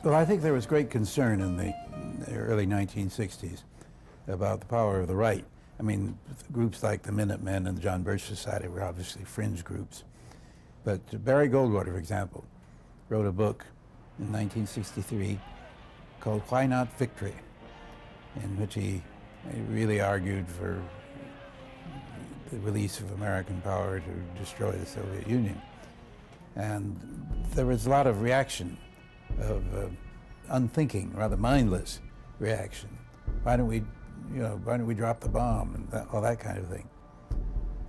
Well, I think there was great concern in the early 1960s about the power of the right. I mean, groups like the Minutemen and the John Birch Society were obviously fringe groups. But Barry Goldwater, for example, wrote a book in 1963 called Why Not Victory, in which he really argued for the release of American power to destroy the Soviet Union. And there was a lot of reaction, of unthinking, rather mindless reaction. Why don't we drop the bomb and all that kind of thing.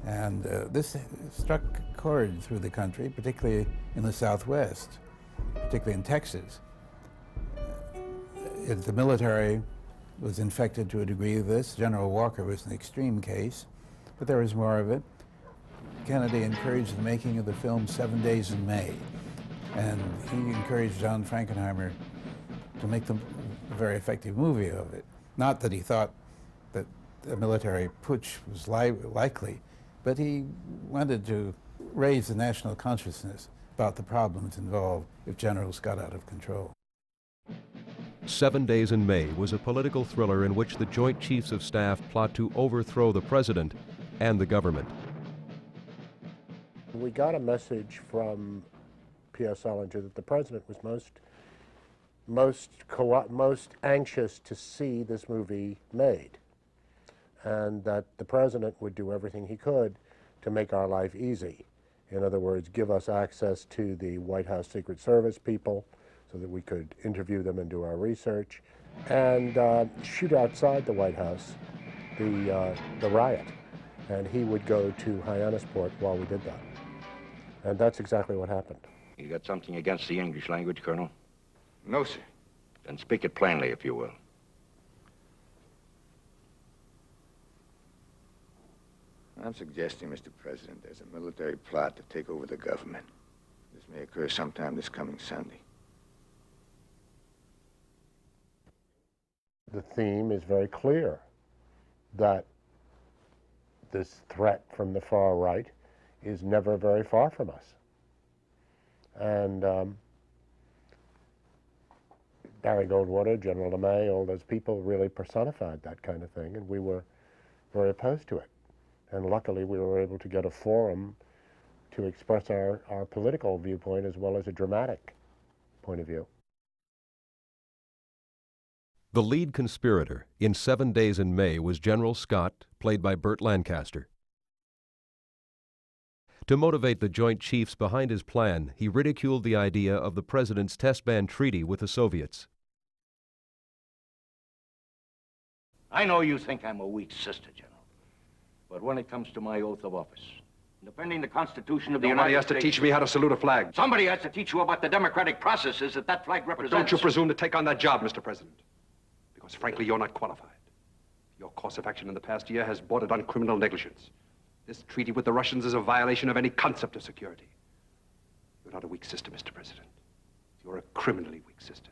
And this struck a chord through the country, particularly in the Southwest, particularly in Texas. The military was infected to a degree of this. General Walker was an extreme case, but there was more of it. Kennedy encouraged the making of the film 7 Days in May, and he encouraged John Frankenheimer to make a very effective movie of it. Not that he thought that a military putsch was likely, but he wanted to raise the national consciousness about the problems involved if generals got out of control. 7 Days in May was a political thriller in which the Joint Chiefs of Staff plot to overthrow the president and the government. We got a message from P.S. Salinger that the president was most anxious to see this movie made, and that the president would do everything he could to make our life easy. In other words, give us access to the White House Secret Service people so that we could interview them and do our research, and shoot outside the White House the riot. And he would go to Hyannisport while we did that. And that's exactly what happened. You got something against the English language, Colonel? No, sir. Then speak it plainly, if you will. I'm suggesting, Mr. President, there's a military plot to take over the government. This may occur sometime this coming Sunday. The theme is very clear, that this threat from the far right is never very far from us. And Barry Goldwater, General LeMay, all those people really personified that kind of thing, and we were very opposed to it. And luckily we were able to get a forum to express our political viewpoint as well as a dramatic point of view. The lead conspirator in 7 Days in May was General Scott, played by Burt Lancaster. To motivate the Joint Chiefs behind his plan, he ridiculed the idea of the president's test ban treaty with the Soviets. I know you think I'm a weak sister, General. But when it comes to my oath of office, defending the Constitution of the United States... Somebody has to teach me how to salute a flag. Somebody has to teach you about the democratic processes that flag represents. But don't you presume to take on that job, Mr. President. Because frankly, you're not qualified. Your course of action in the past year has bordered on criminal negligence. This treaty with the Russians is a violation of any concept of security. You're not a weak sister, Mr. President. You're a criminally weak sister.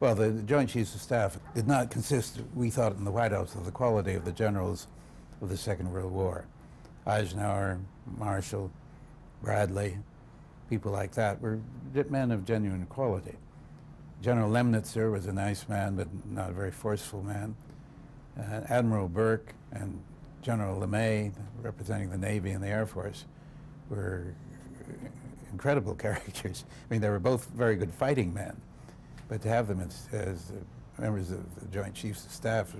Well, the Joint Chiefs of Staff did not consist, we thought in the White House, of the quality of the generals of the Second World War. Eisenhower, Marshall, Bradley, people like that were men of genuine quality. General Lemnitzer was a nice man, but not a very forceful man. Admiral Burke and General LeMay, representing the Navy and the Air Force, were incredible characters. I mean, they were both very good fighting men, but to have them as members of the Joint Chiefs of Staff,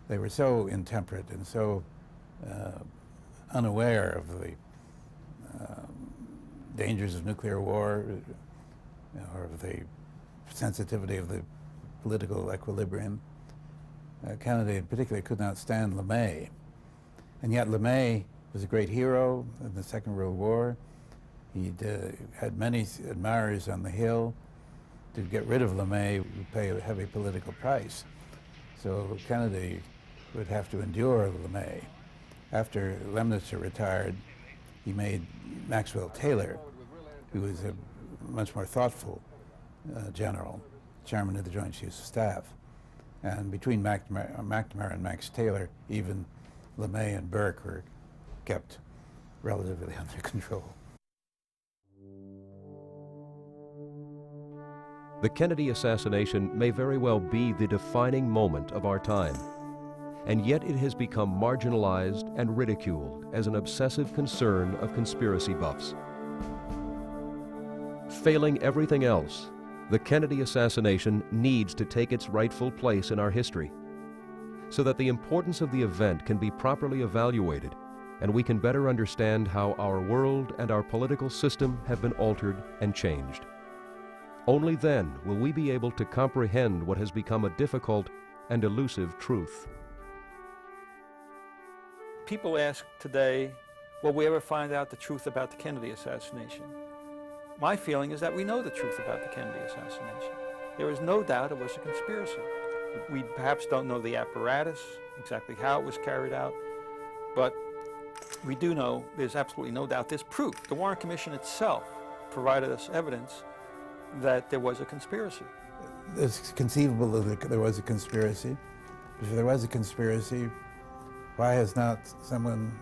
they were so intemperate and so unaware of the dangers of nuclear war, or of the sensitivity of the political equilibrium. Kennedy particularly could not stand LeMay. And yet LeMay was a great hero in the Second World War. He had many admirers on the Hill. To get rid of LeMay would pay a heavy political price. So Kennedy would have to endure LeMay. After Lemnitzer retired, he made Maxwell Taylor, who was a much more thoughtful general, chairman of the Joint Chiefs of Staff. And between McNamara and Max Taylor, even LeMay and Burke were kept relatively under control. The Kennedy assassination may very well be the defining moment of our time, and yet it has become marginalized and ridiculed as an obsessive concern of conspiracy buffs. Failing everything else, the Kennedy assassination needs to take its rightful place in our history, so that the importance of the event can be properly evaluated and we can better understand how our world and our political system have been altered and changed. Only then will we be able to comprehend what has become a difficult and elusive truth. People ask today, will we ever find out the truth about the Kennedy assassination? My feeling is that we know the truth about the Kennedy assassination. There is no doubt it was a conspiracy. We perhaps don't know the apparatus, exactly how it was carried out, but we do know there's absolutely no doubt. There's proof. The Warren Commission itself provided us evidence that there was a conspiracy. It's conceivable that there was a conspiracy. If there was a conspiracy, why has not someone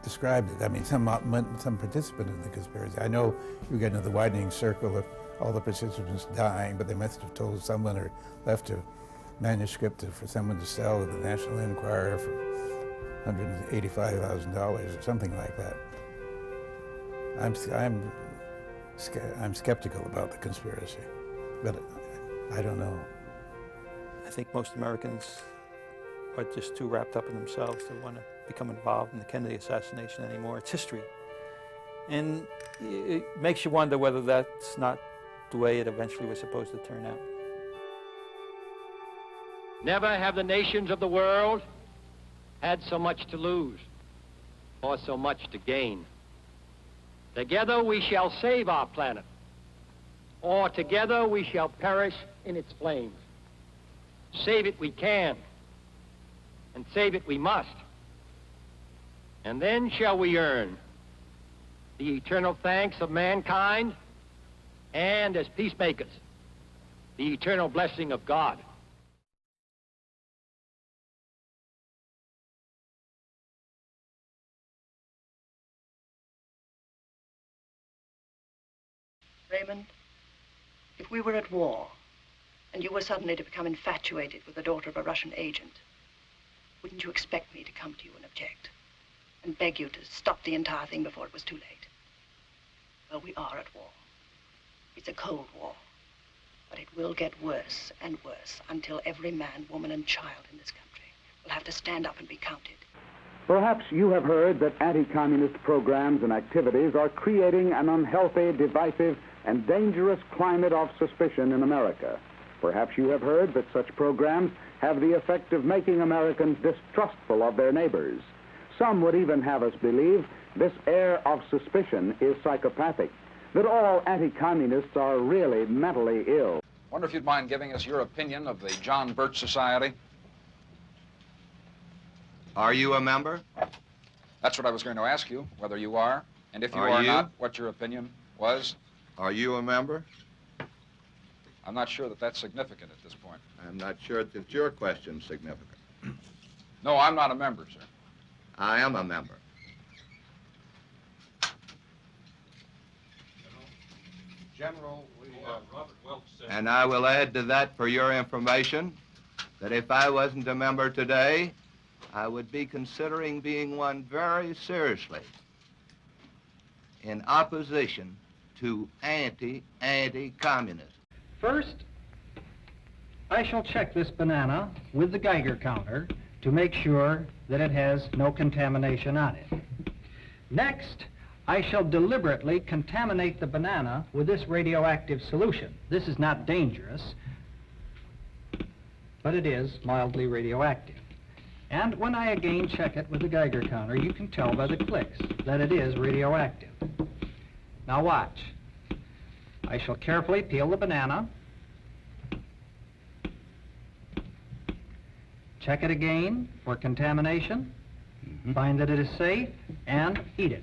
described it? I mean, some participant in the conspiracy. I know you get into the widening circle of all the participants dying, but they must have told someone or left a manuscript for someone to sell at the National Enquirer for $185,000 or something like that. I'm skeptical about the conspiracy, but I don't know. I think most Americans are just too wrapped up in themselves to want to become involved in the Kennedy assassination anymore. It's history. And it makes you wonder whether that's not the way it eventually was supposed to turn out. Never have the nations of the world had so much to lose or so much to gain. Together we shall save our planet, or together we shall perish in its flames. Save it we can, and save it we must. And then shall we earn the eternal thanks of mankind, and as peacemakers, the eternal blessing of God. Raymond, if we were at war, and you were suddenly to become infatuated with the daughter of a Russian agent, wouldn't you expect me to come to you and object, and beg you to stop the entire thing before it was too late? Well, we are at war. It's a cold war, but it will get worse and worse until every man, woman, and child in this country will have to stand up and be counted. Perhaps you have heard that anti-communist programs and activities are creating an unhealthy, divisive, and dangerous climate of suspicion in America. Perhaps you have heard that such programs have the effect of making Americans distrustful of their neighbors. Some would even have us believe this air of suspicion is psychopathic, that all anti-communists are really mentally ill. Wonder if you'd mind giving us your opinion of the John Birch Society? Are you a member? That's what I was going to ask you, whether you are, and if you are not, what your opinion was. Are you a member? I'm not sure that that's significant at this point. I'm not sure that your question's significant. No, I'm not a member, sir. I am a member. General, Robert Welch said. And I will add to that for your information that if I wasn't a member today, I would be considering being one very seriously in opposition to anti-communism. First, I shall check this banana with the Geiger counter to make sure that it has no contamination on it. Next, I shall deliberately contaminate the banana with this radioactive solution. This is not dangerous, but it is mildly radioactive. And when I again check it with the Geiger counter, you can tell by the clicks that it is radioactive. Now watch. I shall carefully peel the banana, check it again for contamination, find that it is safe, and eat it.